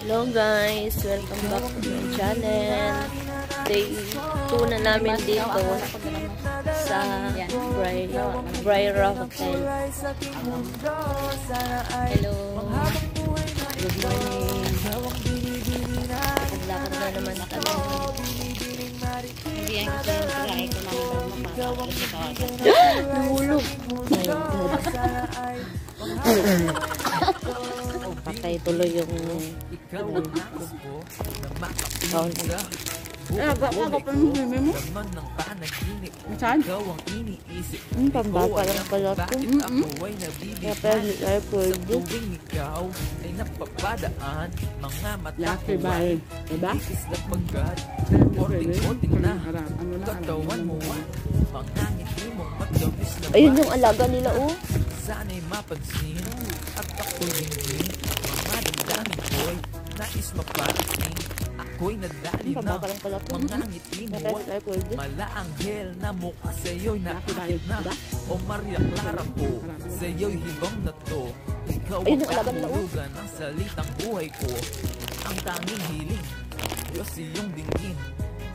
Hello guys, welcome back to my channel. Day 2 na namin dito sa Brira Hotel. Hello, good morning. Naglakad na naman kami. Hindi yan kasi yung tirahe ko namin mapapakot. Nahulog. Patay tuloy yung sound. Ako pa yung mimi mo? Saan? Pambata lang pala ito. Kaya pwede tayo pwede. Lucky bye. Diba? Ayun yung alaga nila oh. Sana'y mapansin at ako'y hindi mamadamdamin ko'y nais maparating. Ako'y nadali na mga ngiti mo at malaanghel na mukha sa'yo'y nakakit na. O Maria Clara po, sa'yo'y hibang na to. Ikaw ang katulugan ng salitang buhay ko. Ang tanging hiling, Diyos iyong dinggin.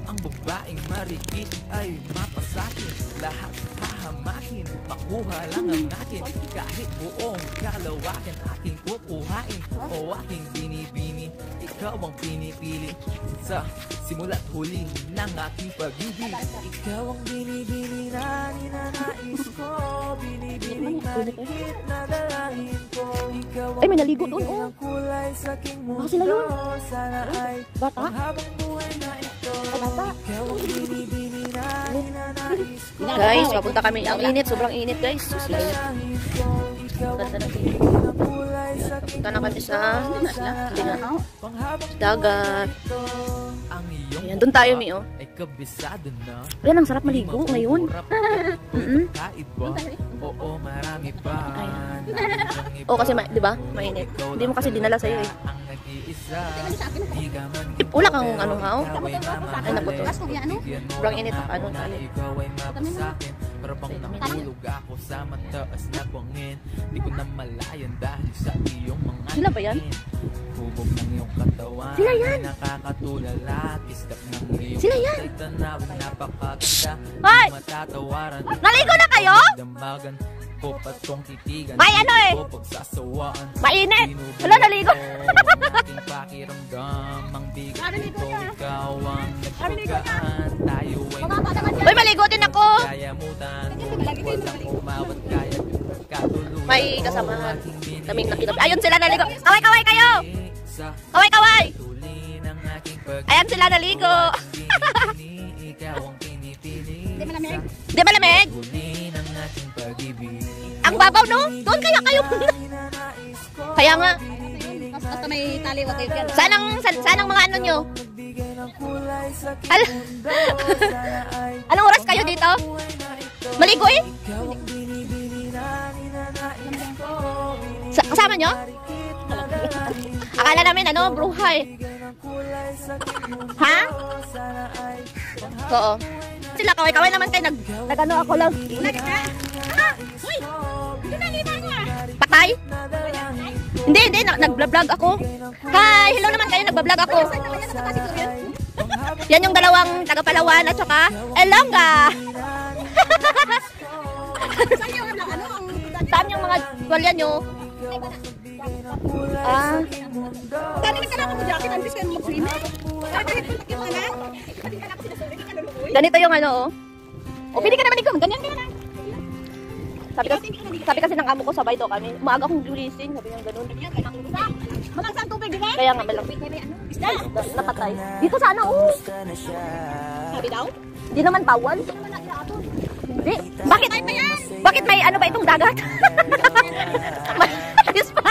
Ang babaeng marikit ay mapasakin. Lahat hahamakin, makuha lang ang akin. Kahit buong kalawakan aking kukuhain o aking binibini. Ikaw ang pinipili sa simula't huli ng aking pag-ibig. Ikaw ang binibini na ninanais ko. Binibining marikit na dalahin ko. Ikaw ang binibini ng kulay sa aking mundo. Sana ay panghabang buhay na ito. Guys, papunta kami. Ang init, sobrang init guys. Ganda na pinit. Punta na kami sa dagat. Ayan, doon tayo Mi oh. Ayan, ang sarap maligo ngayon. Oh, kasi di ba? Mainit. Hindi mo kasi dinala sa'yo eh. Wala kang ano ha? Ay, naputos. Sobrang init ang ano. Parang nahulog ako sa mataas na bangin. Di ko na malayan dahil sa iyong mga sila ba yan? Hubog ng iyong katawan. Sila yan! Nakakatulala. Kislap ng iyong sila yan! tanawin napakaganda. Hoy! Matatawaran. Naligo na kayo? Dambagan ko patong titigan. May ano eh! Mainit! Wala naligo! Aking pakiramdam. Ang bigat ito. Ikaw ang nagpagkaan. Tayo ay uy, maligo din ako! kayamutan. Walang umawat kaya katulungan. May kasamahan. Kaming nakilap. Ayun sila naligo. Kaway-kaway kayo! Kaway-kaway! Ayan sila naligo. Di malamig? Ang babaw no? Doon kaya kayo. Kaya nga. Basta may tali, wag kayo yan. Sanang mga ano nyo? Anong oras kayo dito? Maligo eh? Kasama nyo? Akala namin ano, bruhay. Ha? Oo. Sila kaway-kaway naman kayo. Nag-ano ako lang. Uy! Ginalita ko ah! Patay? Hindi. Nag-vlog ako. Hi! Hello naman kayo. Nag-vlog ako. Yan yung dalawang taga-Palawan at saka Elongga. Saan yung mga gwalya nyo? Ah. Dali ka na ako jacket, ang bis kayo mag-swimming. Ganito yung ano oh. O, pili ka naman ikaw. Ganyan ka na. Sabi kasi ng amo ko sabay daw kami. Maaga kong gulising. Sabi niya ganun. Malangsang tubig din eh. Kaya nga malapit. Isda. Napatay. Dito sana oh. Sabi daw? Hindi naman bawal. Hindi. Bakit? Bakit may ano ba itong dagat? Ayos pa.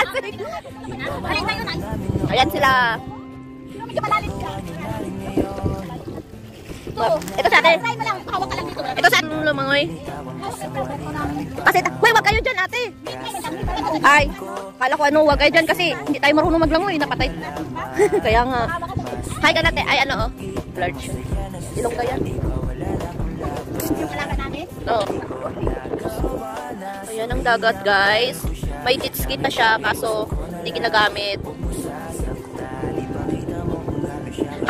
Ayan sila. Medyo malalim ka. Ito sa atin. Hawak ka lang dito. Ito sa atin lumangoy. Kasi, wag kayo dyan ate. Ay, kala ko ano, wag kayo dyan kasi hindi tayo marunong maglangoy. Napatay. Kaya nga. Hi ka natin. Ay ano oh. Large. Ilong ka yan. Yung alaga namin? Oo. Ayan ang dagat guys. May tit ski na siya kaso hindi ginagamit.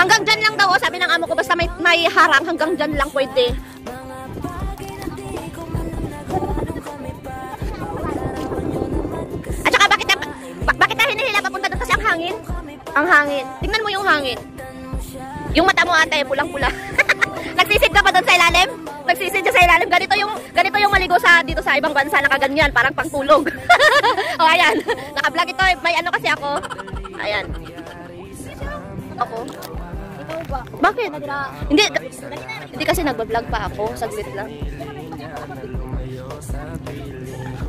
Hanggang dyan lang daw, oh, sabi ng amo ko, basta may harang, hanggang dyan lang pwede. At saka bakit na hinihila papunta doon kasi ang hangin? Ang hangin. Tingnan mo yung hangin. Yung mata mo ate, pulang-pula. Nagsisid ka pa doon sa ilalim? Nagsisid ka sa ilalim. Ganito yung maligo dito sa ibang bansa, nakaganyan, parang pangtulog. O ayan, naka-vlog ito. May ano kasi ako. Ayan. Ako. Bakit? Hindi kasi nagba-vlog pa ako. Saglit lang.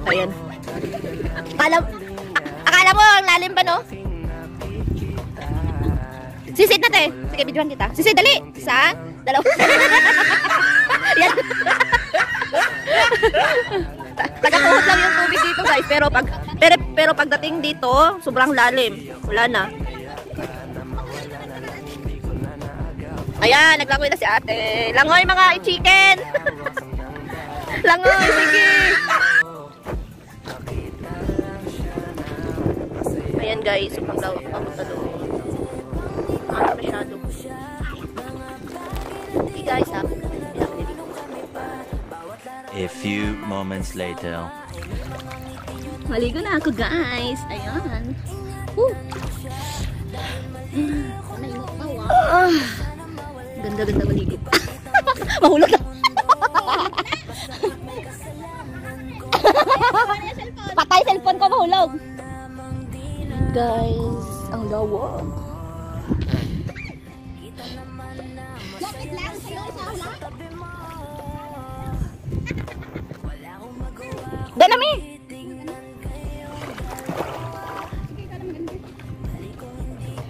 Ayan. Akala mo ang lalim ba, no? Sisid na, te. Sige, videohan kita. Sisid, dali. Isa, dalawa. Yan. Tagapuhot lang yung tubig dito, guys. Pero pagdating dito, sobrang lalim. Wala na. Ayan, naglangoy na si ate. Langoy, mga chicken. Langoy, sige. Ayan, guys. Papunta doon. Masyado. Okay, guys, ha. A few moments later. Maligo na ako, guys. Ayan. Ganda maligo. Mahulog na. Patay cellphone ko, mahulog. Guys, ang lawak. Danami.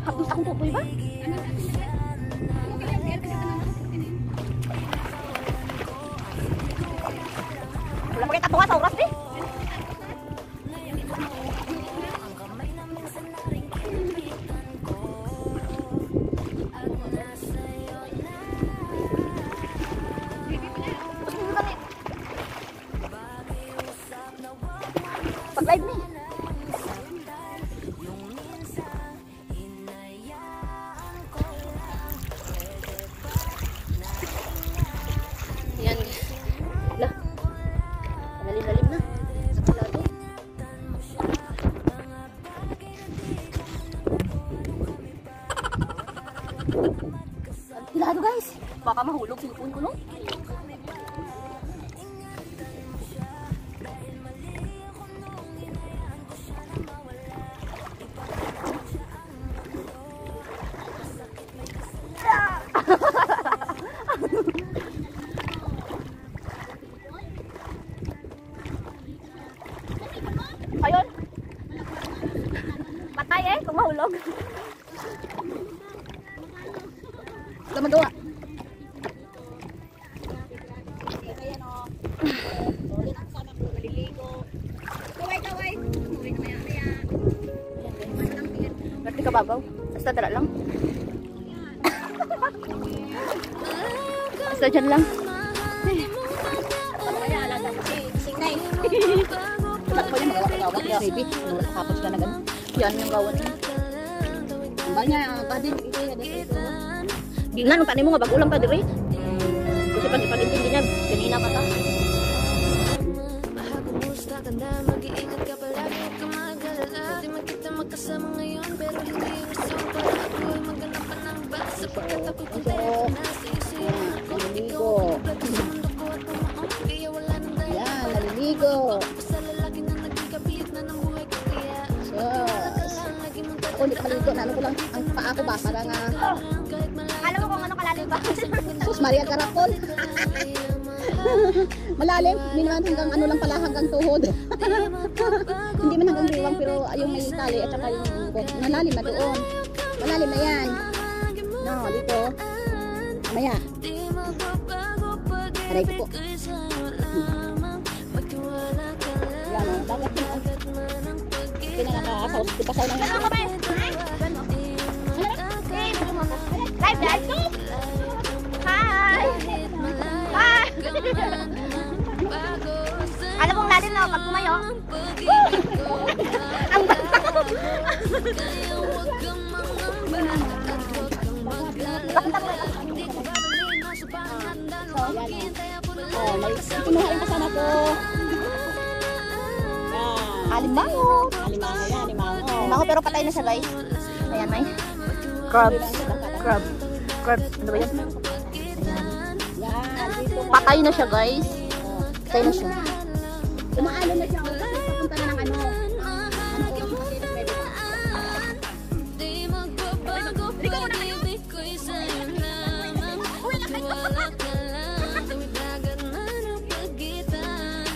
Hapos akong pupoy ba? Wala pa kita tuwa sa oras, eh. Pag-live ni. Yan. Lah. Lalim na. Sakalado. Kilado, guys. Baka mahulog cellphone ko, no? Ayun. Patay eh, kung mahulog. Wala magawa. Berarti kababaw. Basta dala lang. Basta dyan lang. Wala ko yung magawa-gawa kaya baby. Nakapos ka na gano'n. Yan yung gawan niya. Ambal niya, kadin. Gingan, ang tanay mo nga bagulang ka diri. Kasi pag-intindi niya, kanina pa ta. Mag-iingat ka palagi at kumagalala. Di magkita magkasama ngayon, pero hindi yung isang para ako ay maganapan ng basa. Sapagkat ako'y puntay na sa iyo ako. Ikaw ang kompleto sa mundo ko at pumaon. Kaya wala nang dahil. Yan, naliligo. Sa lalaki na naging kabiyat na ng buhay ko kaya. Ako hindi ka maligo na ano ko lang. Ang paa ko ba? Parang Alam mo kung ano kalalim ba? Sus Maria Caracol. Malalim, hindi naman hanggang ano lang pala, hanggang tuhod. Hindi man hanggang diwang, pero yung may tali at saka yung malalim na doon. Malalim na yan. No, dito. Mamaya. Aray ko po. Yan o, dapat yun. Pinakakasaos. Ipasaw lang yan. Live guys! Hi! Hi! Alam mong lalim na pag kumayo. Ang bata. Kinuha yung kasama ko. Yan. Alimango. Alimango yan, alimango. Alimango pero patay na siya guys. Ayan may. Crab. Crab. Crab. Ano ba yan? Yan, dito. Patay na siya guys. Patay na siya. Umaano na siya. Papunta na ng ano. Di magbabago pag-ibig ko'y sa'yo lamang. Wala ka lang, tuwid dagat man ang pagitan.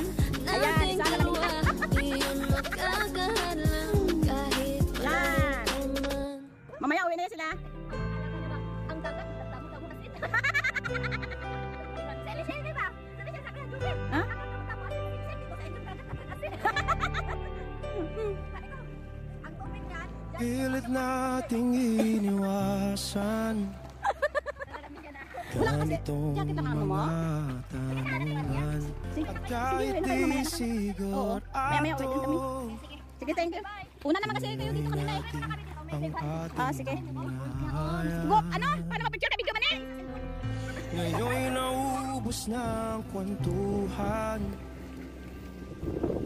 Nating dalawa, iyon magkakahalang kahit Yan. man. Mamaya uwi na yan sila. Ang dagat. Tamo-tamo kasi. Seli-seli di ba? Seli-seli sa kanya Julie. Ha? Pilit nating iniwasan ganitong mga tanungan at kahit di sigot Maya-maya uwi din kami. ato Sige, thank you. Una naman kasi kayo dito kanina eh. ang ating Sige. minahayag. Go, ano? Paano mapicture na video man eh? Ngayon'y naubos na ang kwentuhan.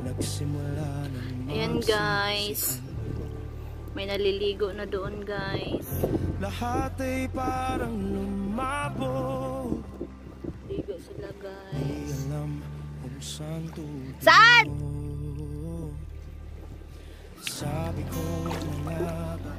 Nagsimula ng Ayan guys. May naliligo na doon guys. lahat ay parang lumabo. Ligo sila Di guys. alam kung saan tutungo. Saan? Sabi ko na nga ba